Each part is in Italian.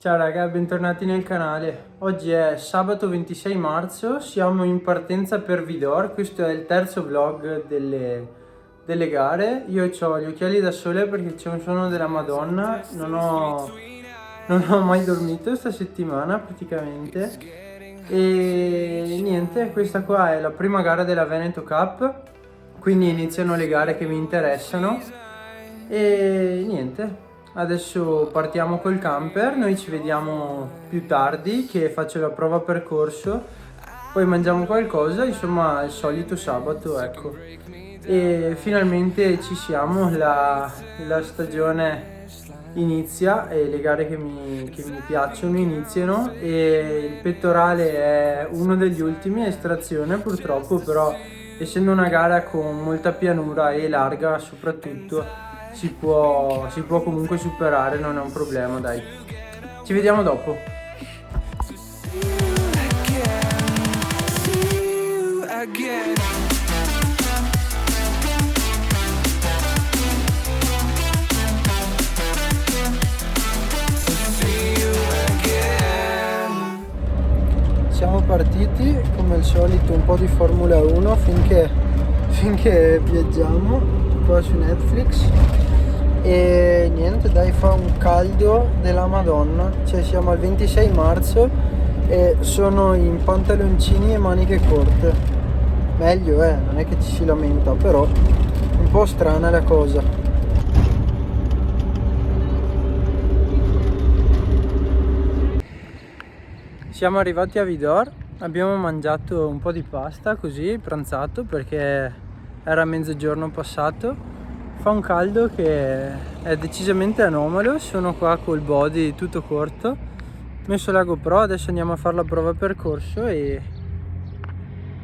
Ciao raga, bentornati nel canale. Oggi è sabato 26 marzo, siamo in partenza per Vidor. Questo è il terzo vlog delle gare. Io ho gli occhiali da sole perché c'è un suono della Madonna. Non ho mai dormito sta settimana praticamente. E niente, questa qua è la prima gara della Veneto Cup, quindi iniziano le gare che mi interessano. E niente. Adesso partiamo col camper, noi ci vediamo più tardi che faccio la prova percorso, poi mangiamo qualcosa, insomma il solito sabato, ecco. E finalmente ci siamo, la stagione inizia e le gare che mi piacciono iniziano e il pettorale è uno degli ultimi a estrazione purtroppo, però essendo una gara con molta pianura e larga soprattutto si può comunque superare, non è un problema, dai. Ci vediamo dopo. Siamo partiti come al solito un po' di Formula 1 finché viaggiamo qua su Netflix. E niente, dai, fa un caldo della Madonna, cioè siamo al 26 marzo e sono in pantaloncini e maniche corte. Meglio, non è che ci si lamenta, però un po' strana la cosa. Siamo arrivati a Vidor, abbiamo mangiato un po' di pasta così, pranzato, perché era mezzogiorno passato. Fa un caldo che è decisamente anomalo, sono qua col body tutto corto, ho messo la GoPro, adesso andiamo a fare la prova percorso e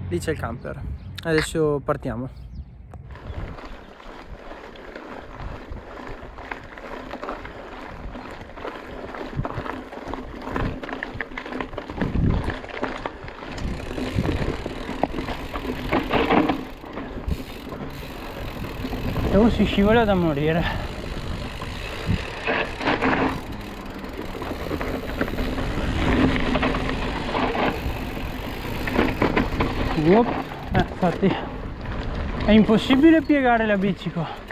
lì c'è il camper. Adesso partiamo. Si scivola da morire. Infatti è impossibile piegare la bici qua.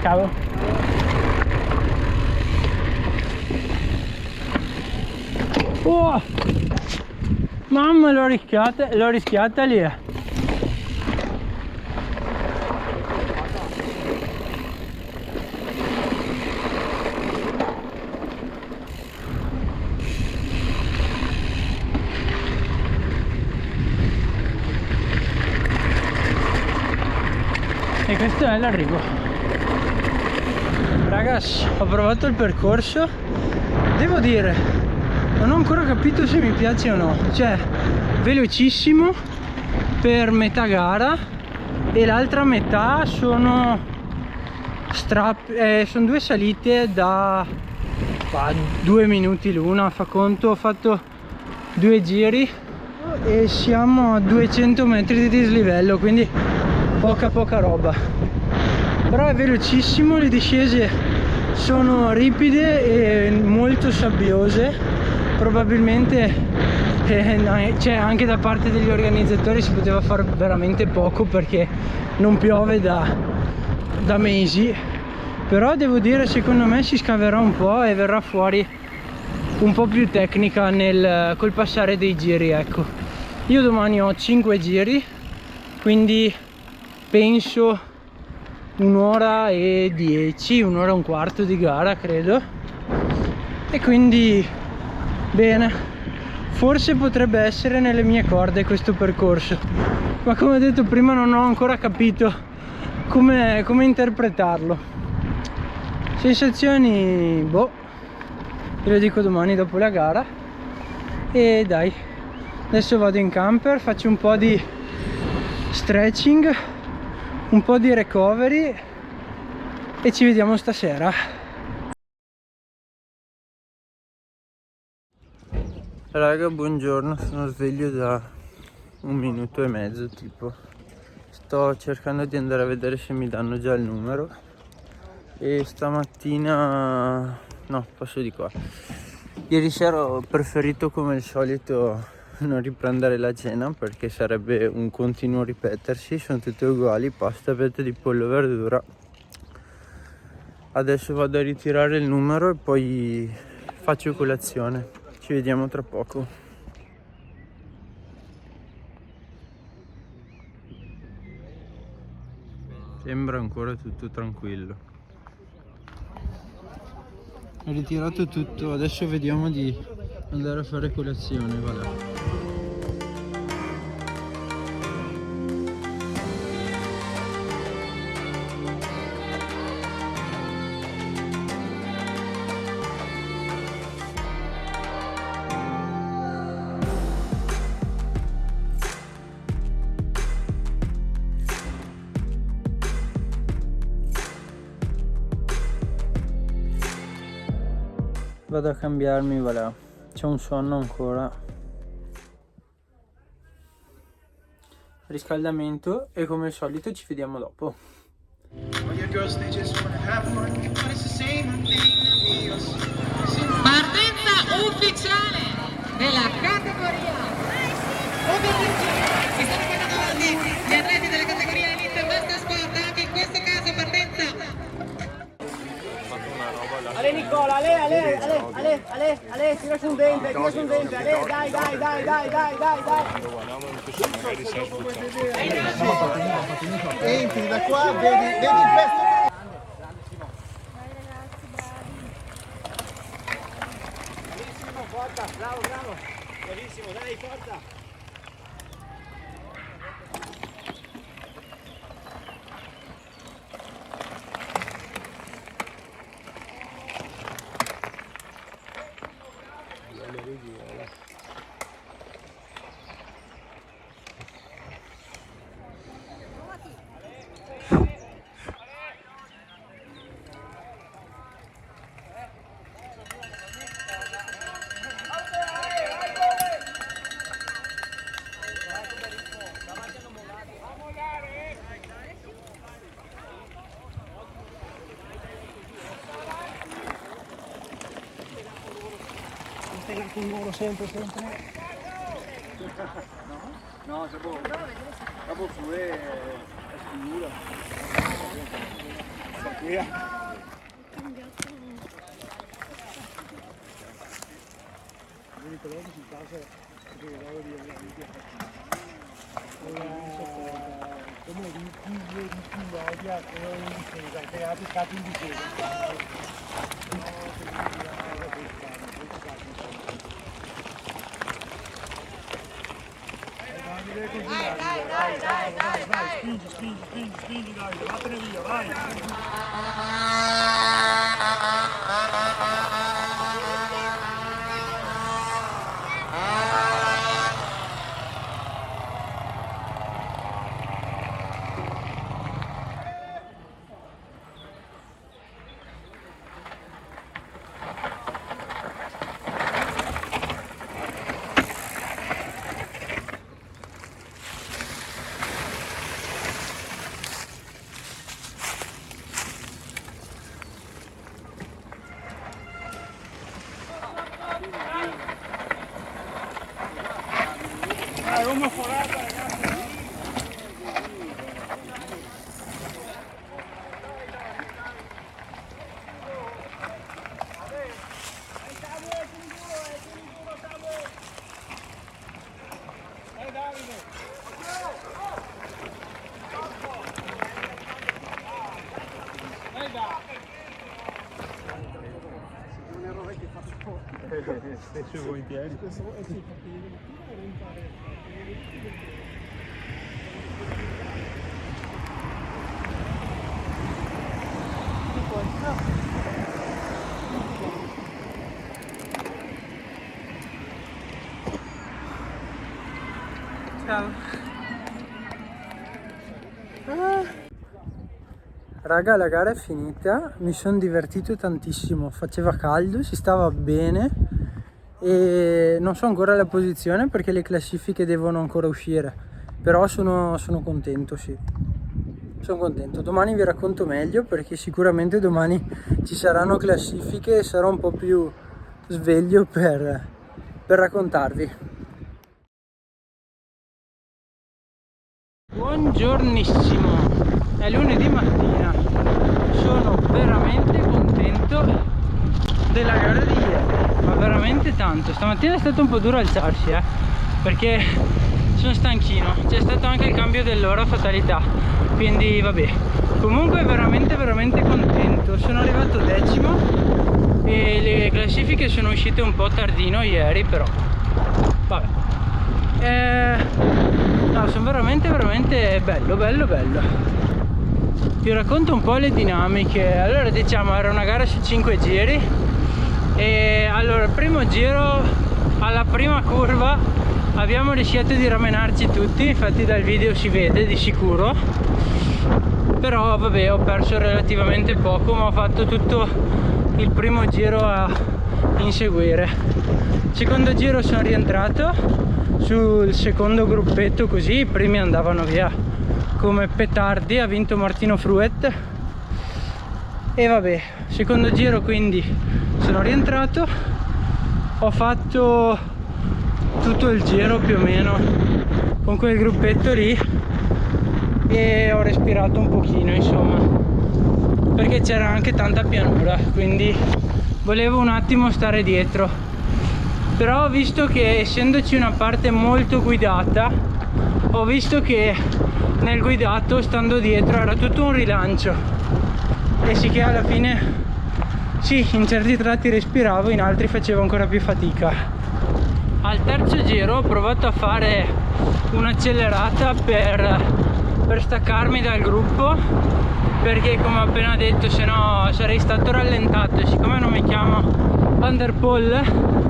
Ciao. Oh, mamma, l'ho rischiata lì. E questo è l'arrivo. Ragazzi, ho provato il percorso, devo dire, non ho ancora capito se mi piace o no, cioè velocissimo per metà gara e l'altra metà sono due salite da 2 minuti l'una, fa conto, ho fatto 2 giri e siamo a 200 metri di dislivello, quindi poca roba. Però è velocissimo, le discese sono ripide e molto sabbiose, probabilmente cioè, anche da parte degli organizzatori si poteva fare veramente poco perché non piove da mesi, però devo dire, secondo me si scaverà un po' e verrà fuori un po' più tecnica col passare dei giri, ecco. Io domani ho 5 giri, quindi penso 1 ora e 10, 1 ora e un quarto di gara credo, e quindi bene, forse potrebbe essere nelle mie corde questo percorso, ma come ho detto prima non ho ancora capito come interpretarlo. Sensazioni, boh, ve lo dico domani dopo la gara. E dai, adesso vado in camper, faccio un po' di stretching, un po' di recovery e ci vediamo stasera. Raga, buongiorno, sono sveglio da 1 minuto e mezzo tipo. Sto cercando di andare a vedere se mi danno già il numero. E stamattina no, passo di qua. Ieri sera ho preferito come al solito non riprendere la cena perché sarebbe un continuo ripetersi, sono tutte uguali, pasta, fette di pollo, verdura. Adesso vado a ritirare il numero e poi faccio colazione. Ci vediamo tra poco. Sembra ancora tutto tranquillo. Ho ritirato tutto, adesso vediamo di andare a fare colazione, va là. Vado a cambiarmi, va là. C'ho un sonno ancora. Riscaldamento e come al solito ci vediamo dopo. Partenza ufficiale della categoria Over 15. Si stanno portando avanti gli atleti della categoria Elite Master Sport, anche in questo caso partenza. Ale Nicola, Ale, tira su un dente, Ale, dai. Entri da qua, vedi il pezzo. Bravissimo, forza, bravo, bravissimo, dai, forza. Con loro sempre. No, se può. Dopo su è sicura. L'unico logo si passa che devo dire come di odia in difesa, che ha attaccato in difesa. Dai, spingi, dai, vattene via, vai! Stesso e volentieri. Ciao. Raga, la gara è finita, mi sono divertito tantissimo, faceva caldo, si stava bene e non so ancora la posizione perché le classifiche devono ancora uscire, però sono contento, sì. Sono contento, domani vi racconto meglio perché sicuramente domani ci saranno classifiche e sarò un po' più sveglio per raccontarvi. Buongiornissimo, è lunedì mattina, sono veramente contento della gara di ieri, ma veramente tanto. Stamattina è stato un po' duro alzarsi perché sono stanchino, c'è stato anche il cambio dell'ora fatalità, quindi vabbè. Comunque veramente contento, sono arrivato 10º e le classifiche sono uscite un po' tardino ieri, però vabbè. No, sono veramente bello. Vi racconto un po' le dinamiche. Allora, diciamo, era una gara su 5 giri e allora il primo giro, alla prima curva abbiamo rischiato di ramenarci tutti, infatti dal video si vede di sicuro, però vabbè, ho perso relativamente poco, ma ho fatto tutto il primo giro a inseguire. Secondo giro sono rientrato sul secondo gruppetto, così i primi andavano via come petardi, ha vinto Martino Fruet e vabbè, secondo giro quindi sono rientrato, ho fatto tutto il giro più o meno con quel gruppetto lì e ho respirato un pochino, insomma, perché c'era anche tanta pianura, quindi volevo un attimo stare dietro. Però ho visto che, essendoci una parte molto guidata, ho visto che nel guidato, stando dietro, era tutto un rilancio e sì che alla fine sì, in certi tratti respiravo, in altri facevo ancora più fatica. Al terzo giro ho provato a fare un'accelerata per staccarmi dal gruppo, perché come ho appena detto, se no sarei stato rallentato e siccome non mi chiamo Van der Poel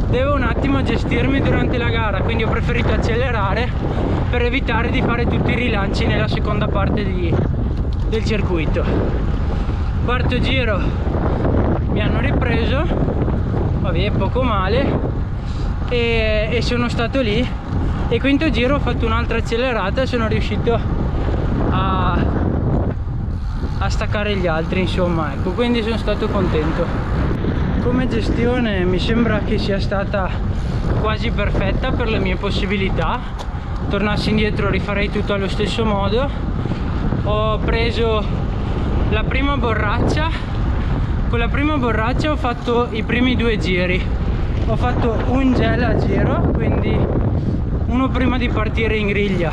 devo un attimo gestirmi durante la gara, quindi ho preferito accelerare per evitare di fare tutti i rilanci nella seconda parte del circuito. Quarto giro mi hanno ripreso, vabbè, poco male, e sono stato lì, e quinto giro ho fatto un'altra accelerata e sono riuscito a staccare gli altri, insomma, ecco, quindi sono stato contento. Come gestione mi sembra che sia stata quasi perfetta per le mie possibilità. Tornassi indietro rifarei tutto allo stesso modo. Ho preso la prima borraccia, con la prima borraccia ho fatto i primi 2 giri, ho fatto un gel a giro, quindi uno prima di partire in griglia,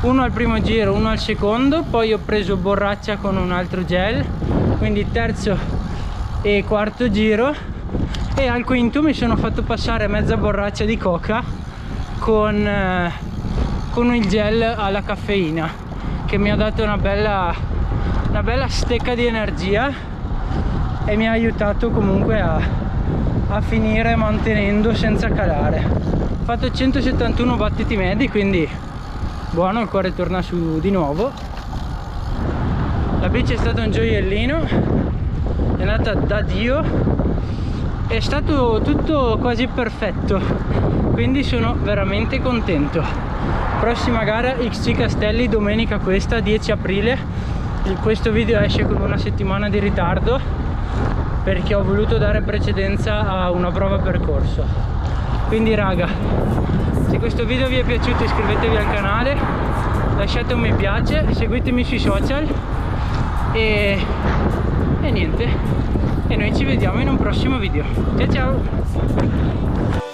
uno al primo giro, uno al secondo, poi ho preso borraccia con un altro gel, quindi terzo e quarto giro, e al quinto mi sono fatto passare mezza borraccia di coca con il gel alla caffeina, che mi ha dato una bella stecca di energia e mi ha aiutato comunque a finire mantenendo senza calare. Ho fatto 171 battiti medi, quindi buono, il cuore torna su di nuovo. La bici è stata un gioiellino, è andata da Dio, è stato tutto quasi perfetto, quindi sono veramente contento. Prossima gara XC Castelli, domenica questa, 10 aprile. Questo video esce con una settimana di ritardo perché ho voluto dare precedenza a una prova percorso. Quindi raga, se questo video vi è piaciuto iscrivetevi al canale, lasciate un mi piace, seguitemi sui social e niente, e noi ci vediamo in un prossimo video. Ciao ciao!